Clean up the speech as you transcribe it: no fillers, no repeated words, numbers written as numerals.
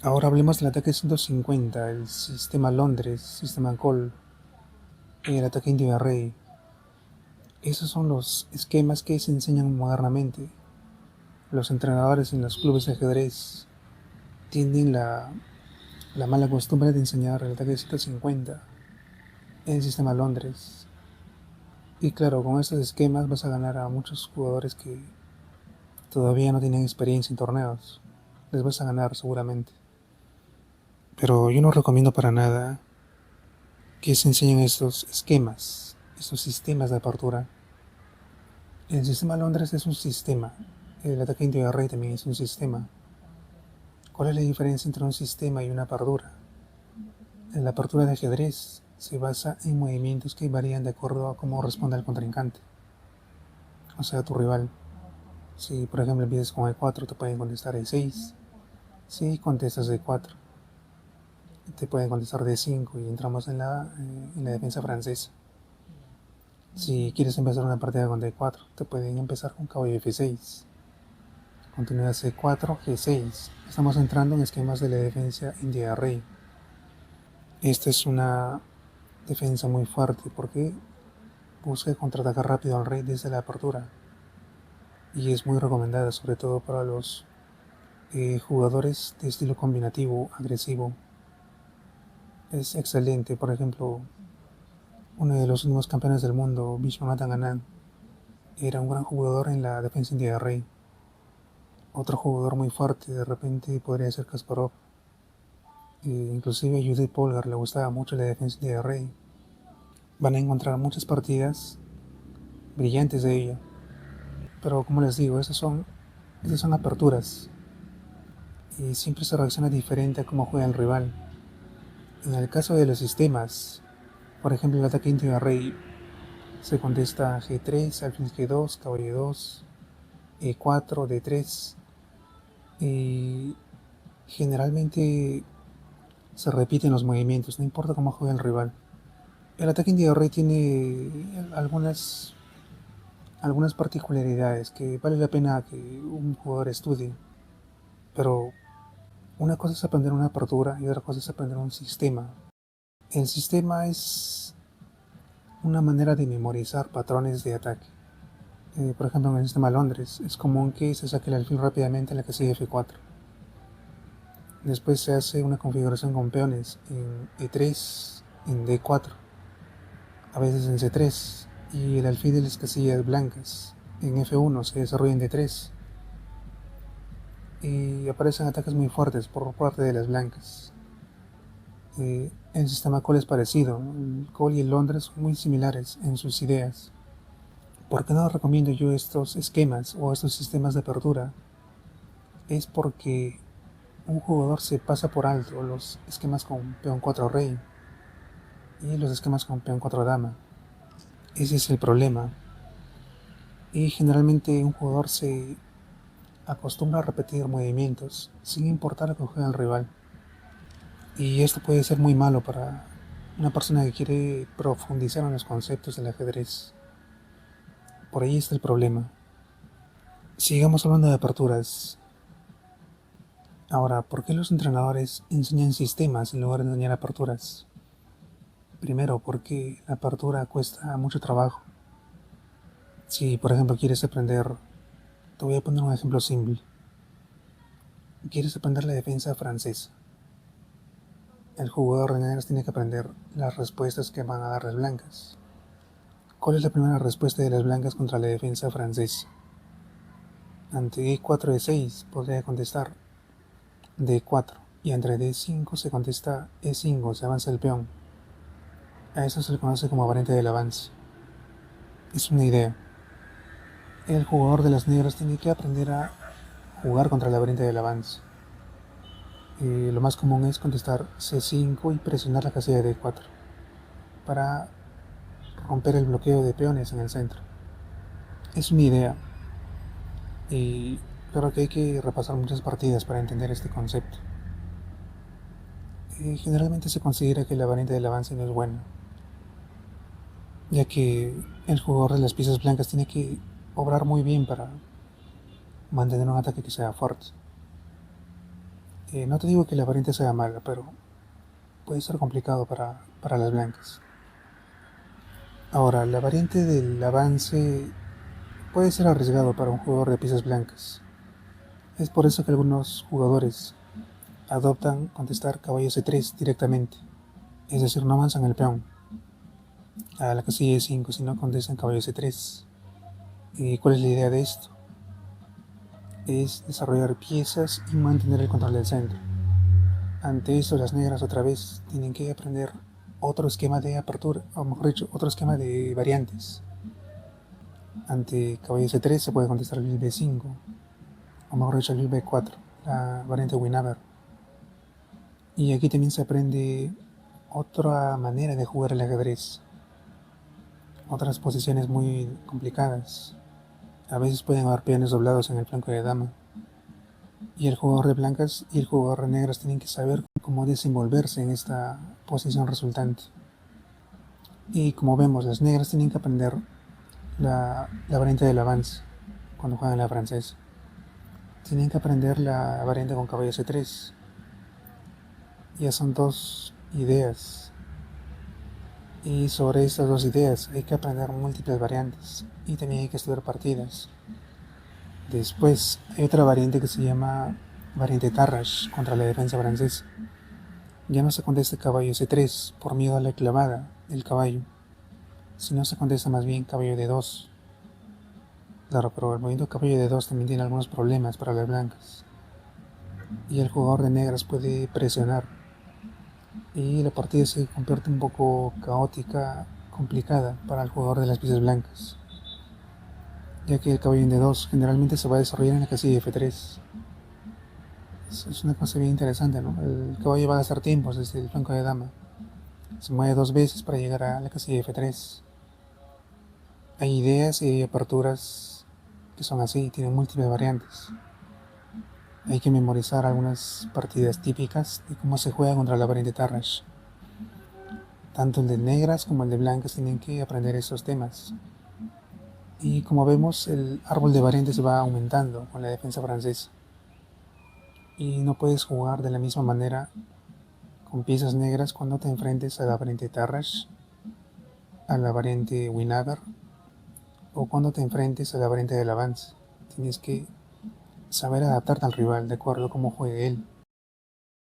Ahora hablemos del ataque 150, el sistema Londres, sistema Cole, el ataque Indio Rey. Esos son los esquemas que se enseñan modernamente. Los entrenadores en los clubes de ajedrez tienen la mala costumbre de enseñar el ataque 150, el sistema Londres. Y claro, con estos esquemas vas a ganar a muchos jugadores que todavía no tienen experiencia en torneos. Les vas a ganar seguramente. Pero yo no recomiendo para nada que se enseñen estos esquemas, estos sistemas de apertura. El sistema Londres es un sistema. El ataque indio rey también es un sistema. ¿Cuál es la diferencia entre un sistema y una apertura? La apertura de ajedrez se basa en movimientos que varían de acuerdo a cómo responde el contrincante, o sea, tu rival. Si por ejemplo empiezas con E4, te pueden contestar E6. Si contestas E4, te pueden contestar D5 y entramos en la defensa francesa. Si quieres empezar una partida con D4, te pueden empezar con caballo F6. Continúa C4, G6. Estamos entrando en esquemas de la defensa india rey. Esta es una defensa muy fuerte porque busca contraatacar rápido al rey desde la apertura. Y es muy recomendada, sobre todo para los jugadores de estilo combinativo, agresivo. Es excelente. Por ejemplo, uno de los últimos campeones del mundo, Vishwanathan Anand, era un gran jugador en la defensa india de rey. Otro jugador muy fuerte de repente podría ser Kasparov. Inclusive a Judith Polgar le gustaba mucho la defensa india de rey. Van a encontrar muchas partidas brillantes de ella. Pero como les digo, esas son aperturas. Y siempre se reacciona diferente a cómo juega el rival. En el caso de los sistemas, por ejemplo el ataque indio de rey, se contesta G3, alfil G2, caballo 2, E4, D3. Y generalmente se repiten los movimientos, no importa cómo juegue el rival. El ataque indio de rey tiene algunas particularidades que vale la pena que un jugador estudie. Pero una cosa es aprender una apertura y otra cosa es aprender un sistema. El sistema es una manera de memorizar patrones de ataque. Por ejemplo, en el sistema Londres es común que se saque el alfil rápidamente en la casilla F4. Después se hace una configuración con peones en E3, en D4, a veces en C3, y el alfil de las casillas blancas en F1 se desarrolla en D3, y aparecen ataques muy fuertes por parte de las blancas. El sistema Cole es parecido, ¿no? El Cole y el Londres son muy similares en sus ideas. ¿Por qué no recomiendo yo estos esquemas o estos sistemas de apertura? Es porque un jugador se pasa por alto los esquemas con peón 4 rey y los esquemas con peón 4 dama. Ese es el problema. Y generalmente un jugador se acostumbra a repetir movimientos sin importar lo que juega el rival. Y esto puede ser muy malo para una persona que quiere profundizar en los conceptos del ajedrez. Por ahí está el problema. Sigamos hablando de aperturas. Ahora, ¿por qué los entrenadores enseñan sistemas en lugar de enseñar aperturas? Primero, porque la apertura cuesta mucho trabajo. Si, por ejemplo, quieres aprender, te voy a poner un ejemplo simple. Quieres aprender la defensa francesa. El jugador de negras tiene que aprender las respuestas que van a dar las blancas. ¿Cuál es la primera respuesta de las blancas contra la defensa francesa? Ante E4 E6 podría contestar D4 y entre D5 se contesta E5, se avanza el peón. A eso se le conoce como variante del avance. Es una idea. El jugador de las negras tiene que aprender a jugar contra la variante del avance. Lo más común es contestar C5 y presionar la casilla de D4 para romper el bloqueo de peones en el centro. Es una idea y creo que hay que repasar muchas partidas para entender este concepto. Generalmente se considera que la variante del avance no es buena, ya que el jugador de las piezas blancas tiene que obrar muy bien para mantener un ataque que sea fuerte. No te digo que la variante sea mala, pero puede ser complicado para las blancas. Ahora, la variante del avance puede ser arriesgado para un jugador de piezas blancas. Es por eso que algunos jugadores adoptan contestar caballo C3 directamente, es decir, no avanzan el peón a la casilla de 5, sino contestan caballo C3. ¿Y cuál es la idea de esto? Es desarrollar piezas y mantener el control del centro. Ante esto, las negras otra vez tienen que aprender otro esquema de apertura, o mejor dicho, otro esquema de variantes. Ante caballo C3 se puede contestar el B5, o mejor dicho, el B4, la variante Winawer. Y aquí también se aprende otra manera de jugar el ajedrez, otras posiciones muy complicadas. A veces pueden haber peones doblados en el flanco de dama, y el jugador de blancas y el jugador de negras tienen que saber cómo desenvolverse en esta posición resultante. Y como vemos, las negras tienen que aprender la variante del avance cuando juegan la francesa. Tienen que aprender la variante con caballo C3. Ya son dos ideas. Y sobre estas dos ideas hay que aprender múltiples variantes. Y también hay que estudiar partidas. Después hay otra variante que se llama variante Tarrasch contra la defensa francesa. Ya no se contesta caballo C3 por miedo a la clavada del caballo, sino se contesta más bien caballo D2. Claro, pero el movimiento caballo D2 también tiene algunos problemas para las blancas. Y el jugador de negras puede presionar. Y la partida se convierte un poco caótica, complicada para el jugador de las piezas blancas, ya que el caballo en D2 generalmente se va a desarrollar en la casilla F3. Es una cosa bien interesante, ¿no? El caballo va a gastar tiempos desde el flanco de dama. Se mueve dos veces para llegar a la casilla F3. Hay ideas y hay aperturas que son así, tienen múltiples variantes. Hay que memorizar algunas partidas típicas de cómo se juega contra la variante Tarrasch. Tanto el de negras como el de blancas tienen que aprender esos temas. Y como vemos, el árbol de variantes va aumentando con la defensa francesa. Y no puedes jugar de la misma manera con piezas negras cuando te enfrentes a la variante Tarrasch, a la variante Winawer o cuando te enfrentes a la variante del avance. Tienes que saber adaptarte al rival de acuerdo a cómo juegue él.